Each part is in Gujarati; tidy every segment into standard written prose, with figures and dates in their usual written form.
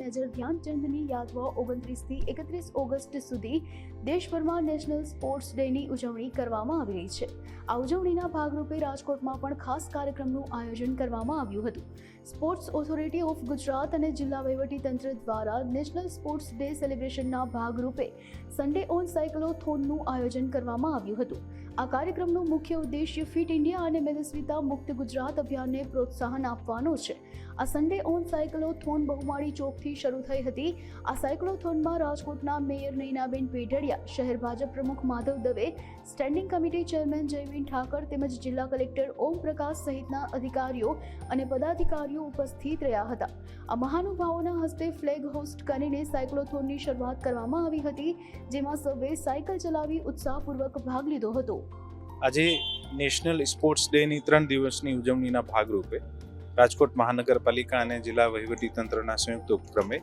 મેજર ધ્યાનચંદની યાદમાં 29થી 31 ઓગસ્ટ સુધી દેશભરમાં નેશનલ સ્પોર્ટ્સ ડેની ઉજવણી કરવામાં આવી રહી છે. આ ઉજવણીના ભાગરૂપે રાજકોટમાં પણ ખાસ કાર્યક્રમનું આયોજન કરવામાં આવ્યું હતું. સ્પોર્ટ્સ ઓથોરિટી ઓફ ગુજરાત અને જિલ્લા વહીવટીતંત્ર દ્વારા નેશનલ સ્પોર્ટ્સ ડે સેલિબ્રેશનના ભાગરૂપે સન્ડે ઓન સાયક્લોથોનનું આયોજન કરવામાં આવ્યું હતું. આ કાર્યક્રમનો મુખ્ય ઉદ્દેશ્ય ફિટ ઇન્ડિયા અને મેદસ્વીતા મુક્ત ગુજરાત અભિયાનને પ્રોત્સાહન આપવાનો છે. આ સન્ડે ઓન સાયક્લોથોન બહુમાળી ચોકથી શરૂ થઈ હતી. આ સાયક્લોથોનમાં રાજકોટના મેયર નયનાબેન પેઢડિયા, શહેર ભાજપ પ્રમુખ Madhav Dave, standing committee chairman Jayvin Thakar તેમજ જિલ્લા કલેક્ટર ઓમ પ્રકાશ સહિતના અધિકારીઓ અને પદાધિકારીઓ ઉપસ્થિત રહ્યા હતા. આ મહાનુભાવોના હસ્તે ફ્લેગ હોસ્ટ કરીને સાયક્લોથોનની શરૂઆત કરવામાં આવી હતી, જેમાં સૌએ સાયકલ ચલાવી ઉત્સાહપૂર્વક ભાગ લીધો હતો. આજે નેશનલ સ્પોર્ટ્સ ડેની 3 દિવસની ઉજવણીના ભાગરૂપે રાજકોટ મહાનગરપાલિકા અને જિલ્લા વહીવટીતંત્રના સંયુક્ત ઉપક્રમે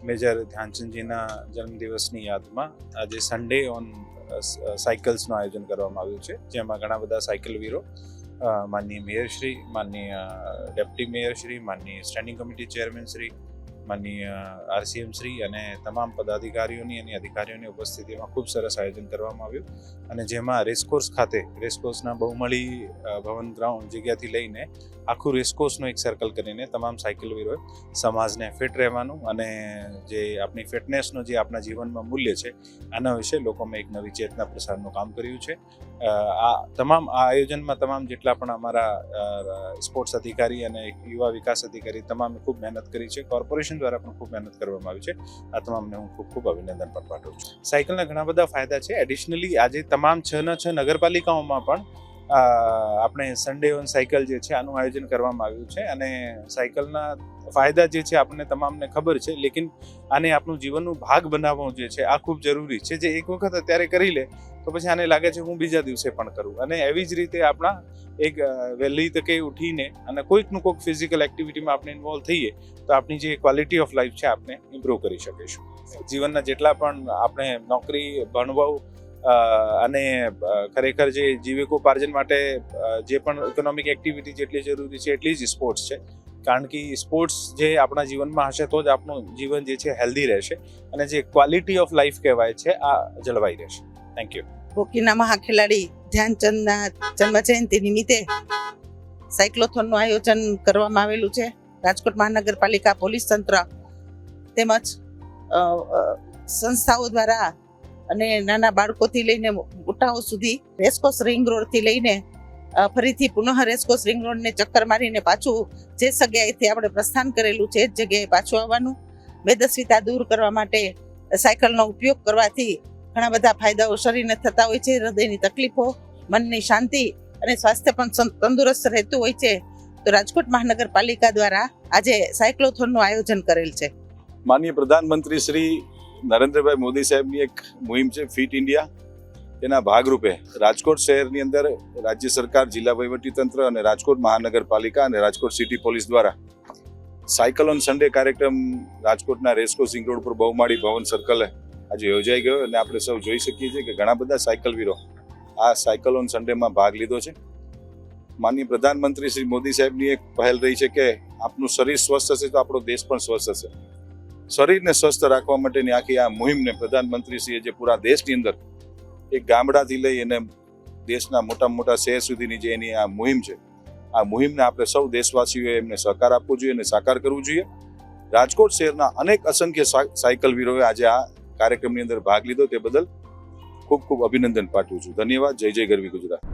મેજર ધ્યાનચંદજીના જન્મદિવસની યાદમાં આજે સન્ડે ઓન સાયકલ્સનું આયોજન કરવામાં આવ્યું છે, જેમાં ઘણા બધા સાયકલવીરો, માનનીય મેયરશ્રી, માનનીય ડેપ્યુટી મેયરશ્રી, માનનીય સ્ટેન્ડિંગ કમિટી ચેરમેનશ્રી, માનનીય આરસીએમ શ્રી અને તમામ પદાધિકારીઓની અને અધિકારીઓની ઉપસ્થિતિમાં ખૂબ સરસ આયોજન કરવામાં આવ્યું. અને જેમાં રેસકોર્સ ખાતે રેસકોર્સના બહુમાળી ભવન ગ્રાઉન્ડ જગ્યાથી લઈને આખું રેસકોર્સનું એક સર્કલ કરીને તમામ સાયકલવીરોએ સમાજને ફિટ રહેવાનું અને જે આપણી ફિટનેસનું જે આપણા જીવનમાં મૂલ્ય છે આના વિશે લોકોમાં એક નવી ચેતના પ્રસારનું કામ કર્યું છે. આ આયોજનમાં તમામ જેટલા પણ અમારા સ્પોર્ટ્સ અધિકારી અને યુવા વિકાસ અધિકારી તમામે ખૂબ મહેનત કરી છે. કોર્પોરેશન દ્વારા પણ ખૂબ મહેનત કરવામાં આવી છે. આ તમામને હું ખૂબ અભિનંદન પણ પાઠવું છું. સાયકલના ઘણા બધા ફાયદા છે. એડિશનલી આજે તમામ 6 નગરપાલિકાઓમાં પણ આપણે સન્ડે ઓન સાયકલ જે છે આનું આયોજન કરવામાં આવ્યું છે. અને સાયકલના ફાયદા જે છે આપણને તમામને ખબર છે, લેકિન આને આપણું જીવનનું ભાગ બનાવવું જે છે આ ખૂબ જરૂરી છે. જે એક વખત અત્યારે કરી લે તો પછી આને લાગે છે હું બીજા દિવસે પણ કરું. અને એવી જ રીતે આપણા એક વહેલી તકે ઉઠીને અને કોઈકનું કોઈક ફિઝિકલ એક્ટિવિટીમાં આપણે ઇન્વોલ્વ થઈએ તો આપણી જે ક્વોલિટી ઓફ લાઈફ છે આપણે ઇમ્પ્રૂવ કરી શકીશું. જીવનના જેટલા પણ આપણે નોકરી, ભણવું અને ખરેખર જે જીવિકોપાર્જન માટે જે પણ ઇકોનોમિક એક્ટિવિટી જેટલી જરૂરી છે એટલી જ સ્પોર્ટ્સ છે. કારણ કે સ્પોર્ટ્સ જે આપણા જીવનમાં હશે તો જ આપણું જીવન જે છે હેલ્ધી રહેશે અને જે ક્વોલિટી ઓફ લાઈફ કહેવાય છે આ જળવાઈ રહેશે. Thank you. હોકીના મહાખિલાડી ધ્યાનચંદના જન્મજયંતિ નિમિત્તે સાયક્લોથોનનું આયોજન કરવામાં આવેલું છે. રાજકોટ મહાનગરપાલિકા, પોલીસ તંત્ર તેમજ સંસ્થાઓ દ્વારા અને નાના બાળકોથી લઈને મોટાઓ સુધી રેસકોર્સ રિંગ રોડથી લઈને ફરીથી પુનઃ રેસકોર્સ રિંગ રોડને ચક્કર મારીને પાછું જે જગ્યાએથી આપણે પ્રસ્થાન કરેલું છે એ જગ્યાએ પાછું આવવાનું. મેદસ્વીતા દૂર કરવા માટે સાયકલનો ઉપયોગ કરવાથી ઘણા બધા ફાયદાઓ શરીરને થતા હોય છે. હૃદયની તકલીફો, મનની શાંતિ અને સ્વાસ્થ્ય પણ તંદુરસ્ત રહેતું હોય છે. તો રાજકોટ મહાનગરપાલિકા દ્વારા આજે સાયક્લોથોનનું આયોજન કરેલ છે. માનનીય પ્રધાનમંત્રી શ્રી નરેન્દ્રભાઈ મોદી સાહેબની એક મુહિમ છે ફિટ ઇન્ડિયા. તેના ભાગરૂપે રાજકોટ શહેરની અંદર રાજ્ય સરકાર, જિલ્લા વહીવટીતંત્ર અને રાજકોટ મહાનગરપાલિકા અને રાજકોટ સિટી પોલીસ દ્વારા સાયકલ ઓન સન્ડે કાર્યક્રમ રાજકોટના રેસકોર્સ રિંગ રોડ પર બહુમાળી ભવન સર્કલે આજે યોજાઈ ગયો. અને આપણે સૌ જોઈ શકીએ છીએ કે ઘણા બધા સાયકલવીરો આ સાયકલ ઓન સન્ડેમાં ભાગ લીધો છે. માનનીય પ્રધાનમંત્રી શ્રી મોદી સાહેબની એક પહેલ રહી છે કે આપણું શરીર સ્વસ્થ હશે તો આપણો દેશ પણ સ્વસ્થ હશે. શરીરને સ્વસ્થ રાખવા માટેની આખી આ મુહિમને પ્રધાનમંત્રીશ્રીએ જે પૂરા દેશની અંદર એક ગામડાથી લઈ અને દેશના મોટા શહેર સુધીની જે એની આ મુહિમ છે, આ મુહિમને આપણે સૌ દેશવાસીઓએ એમને સહકાર આપવો જોઈએ અને સાકાર કરવું જોઈએ. રાજકોટ શહેરના અનેક અસંખ્ય સાયકલવીરોએ આજે આ કાર્યક્રમની અંદર ભાગ લીધો તે બદલ ખૂબ અભિનંદન પાઠવું છું. ધન્યવાદ. જય જય ગરવી ગુજરાત.